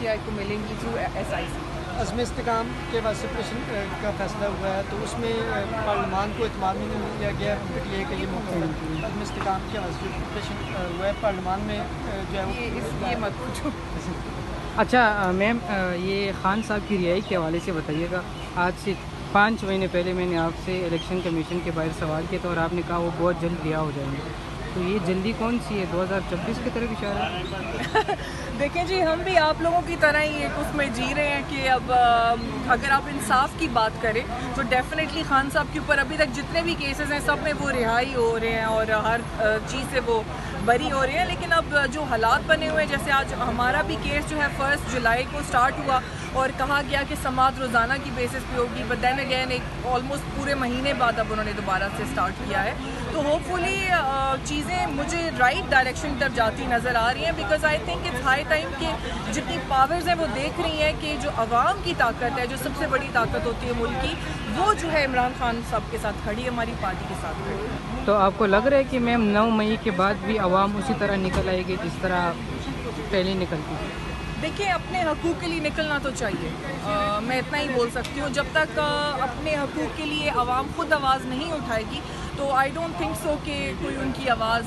PTI को मिलेंगी through SIC। अज़्म इस्तेकाम के बाद सेपरेशन का फैसला हुआ है तो उसमें पार्लियामान को इत्मीनान नहीं लिया गया PTI का ये मौका है। अज़्म इस्तेकाम के बाद जो सेपरेशन हुआ है पार्लियामान में जो है ये मत पूछो। अच्छा मैम, ये खान साहब की रिहाई के हवाले से बताइएगा। आज से 5 महीने पहले मैंने आपसे इलेक्शन कमीशन के बाहर सवाल किया था और आपने कहा वो बहुत जल्द रिहा हो जाएंगे, तो ये जल्दी कौन सी है? 2026 की तरफ इशारा है? देखें जी, हम भी आप लोगों की तरह ही एक उसमें जी रहे हैं कि अब अगर आप इंसाफ की बात करें तो डेफिनेटली खान साहब के ऊपर अभी तक जितने भी केसेस हैं सब में वो रिहाई हो रहे हैं और हर चीज़ से वो बरी हो रहे हैं। लेकिन अब जो हालात बने हुए हैं, जैसे आज हमारा भी केस जो है 1 जुलाई को स्टार्ट हुआ और कहा गया कि समाअत रोज़ाना की बेसिस पे होगी, बट देन अगेन एक ऑलमोस्ट पूरे महीने बाद अब उन्होंने दोबारा से स्टार्ट किया है। तो होपफुली चीज़ें मुझे राइट डायरेक्शन की तरफ जाती नज़र आ रही हैं, because I think it's high time कि जितनी पावर्स हैं वो देख रही हैं कि जो आवाम की ताकत है, जो सबसे बड़ी ताकत होती है मुल्क की, वो जो है इमरान खान साहब के साथ खड़ी है, हमारी पार्टी के साथ खड़ी है। तो आपको लग रहा है कि मैम 9 मई के बाद भी आवाम उसी तरह निकल आएगी जिस तरह पहले निकलती थी? देखिए, अपने हकूक़ के लिए निकलना तो चाहिए। मैं इतना ही बोल सकती हूँ, जब तक अपने हकूक़ के लिए आवाम खुद आवाज़ नहीं उठाएगी तो आई डोंट थिंक सो कि कोई उनकी आवाज़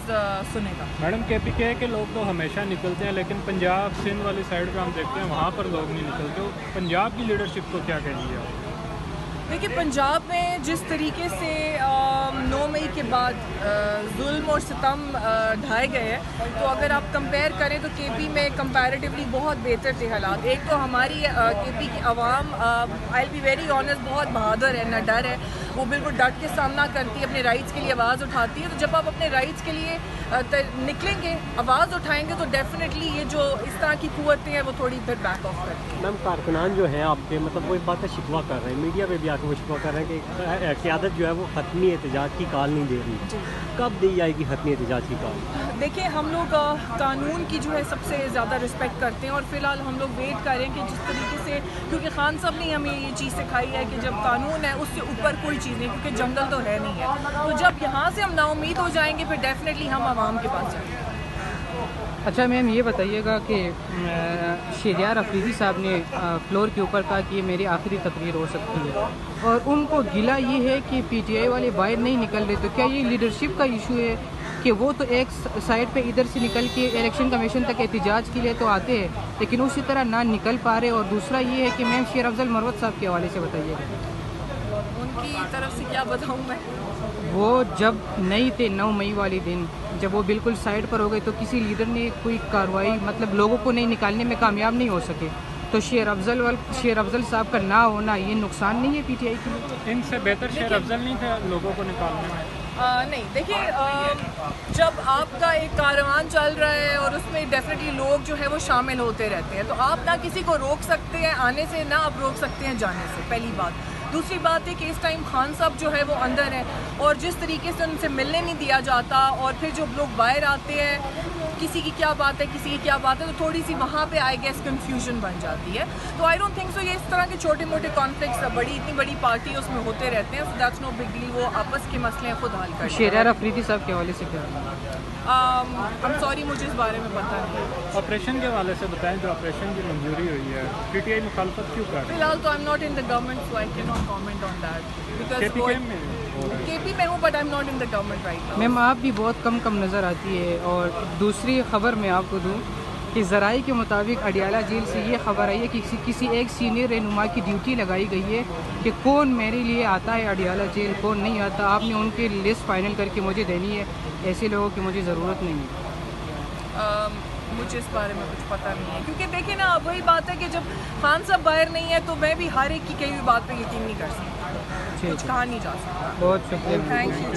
सुनेगा। मैडम, KPK के लोग तो हमेशा निकलते हैं, लेकिन पंजाब सिंध वाली साइड पे हम देखते हैं वहाँ पर लोग नहीं निकलते। पंजाब की लीडरशिप को क्या कहेंगे आप? देखिए, पंजाब में जिस तरीके से 9 मई के बाद जुल्म और सितम ढाए गए हैं, तो अगर आप कंपेयर करें तो KP में कंपैरेटिवली बहुत बेहतर थे हालात। एक तो हमारी KP की आवाम, I will be very honest, बहुत बहादुर है, न डर है, वो बिल्कुल डट के सामना करती है, अपने राइट्स के लिए आवाज़ उठाती है। तो जब आप अपने राइट्स के लिए निकलेंगे, आवाज़ उठाएंगे, तो डेफिनेटली ये जो इस तरह की कुव्वतें हैं वो थोड़ी फिर बैक ऑफ करती हैं। मैम, कारकुनान जो है आपके, मतलब वो एक बात है, शिकवा कर रहे हैं, मीडिया पे भी आके वो शिकवा कर रहे हैं कि क़यादत जो है वो हतमी एहतजाज की कॉल नहीं दे रही। कब दी जाएगी हतमी एहतजाज की कॉल? देखिए, हम लोग कानून की जो है सबसे ज़्यादा रिस्पेक्ट करते हैं और फ़िलहाल हम लोग वेट कर रहे हैं कि जिस तरीके से, क्योंकि खान साहब ने हमें ये चीज़ सिखाई है कि जब कानून है उससे ऊपर कोई चीज़ नहीं, क्योंकि जंगल तो है नहीं है। तो जब यहाँ से हम नाउम्मीद हो जाएंगे फिर डेफिनेटली हम आवाम के पास जाएंगे। अच्छा मैम, ये बताइएगा कि शहरयार अफरीदी साहब ने फ्लोर के ऊपर कहा कि ये मेरी आखिरी तकरीर हो सकती है और उनको गिला ये है कि PTI वाले बाहर नहीं निकल रहे, तो क्या ये लीडरशिप का इशू है कि वो तो एक साइड पे इधर से निकल के इलेक्शन कमीशन तक एहतजाज के लिए तो आते हैं लेकिन उसी तरह ना निकल पा रहे? और दूसरा ये है कि मैम शेर अफजल मरवत साहब के हवाले से बताइएगा। उनकी तरफ से क्या बताऊँ मैं? वो जब नहीं थे 9 मई वाले दिन, जब वो बिल्कुल साइड पर हो गए तो किसी लीडर ने कोई कार्रवाई, मतलब लोगों को नहीं निकालने में कामयाब नहीं हो सके, तो शेर अफजल साहब का ना होना ये नुकसान नहीं है PTI के लिए? इनसे बेहतर शेर अफजल नहीं था लोगों को निकालने में? नहीं, देखिए, जब आपका एक कारवान चल रहा है और उसमें डेफिनेटली लोग जो है वो शामिल होते रहते हैं, तो आप ना किसी को रोक सकते हैं आने से, ना आप रोक सकते हैं जाने से, पहली बात। दूसरी बात है कि इस टाइम खान साहब जो है वो अंदर है और जिस तरीके से उनसे मिलने नहीं दिया जाता और फिर जो लोग बाहर आते हैं, किसी की क्या बात है, किसी की क्या बात है, तो थोड़ी सी वहाँ पे आई गेस कन्फ्यूजन बन जाती है। तो आई डोंट थिंक सो ये इस तरह के छोटे मोटे कॉन्फ्लिक्ट्स, इतनी बड़ी पार्टी उसमें होते रहते हैं, so that's no big deal, वो आपस के मसले खुद हल कर। शहरयार अफरीदी साहब के हवाले से क्या? I'm sorry, मुझे इस बारे में पता नहीं। ऑपरेशन के हवाले से बताएं, जो ऑपरेशन की मंजूरी हुई है, PTI मुखालफत क्यों कर रही है? फिलहाल तो I am not in the government, so I can not comment on that, because KP में हूँ but I am not in the government right now. Ma'am, आप भी बहुत कम नज़र आती है। और दूसरी खबर मैं आपको दूँ कि ज़राई के मुताबिक अडियाला जेल से ये खबर आई है कि किसी एक सीनियर रहनुमा की ड्यूटी लगाई गई है कि कौन मेरे लिए आता है अडियाला जेल, कौन नहीं आता। आपने उनकी लिस्ट फाइनल करके मुझे देनी है, ऐसे लोगों की मुझे ज़रूरत नहीं है। मुझे इस बारे में कुछ पता नहीं है, क्योंकि देखिए ना, वही बात है कि जब खान साहब बाहर नहीं है तो मैं भी हर एक की कही हुई बात पे यकीन नहीं कर सकती, कुछ कहा नहीं जा सकता। बहुत शुक्रिया। Thank you.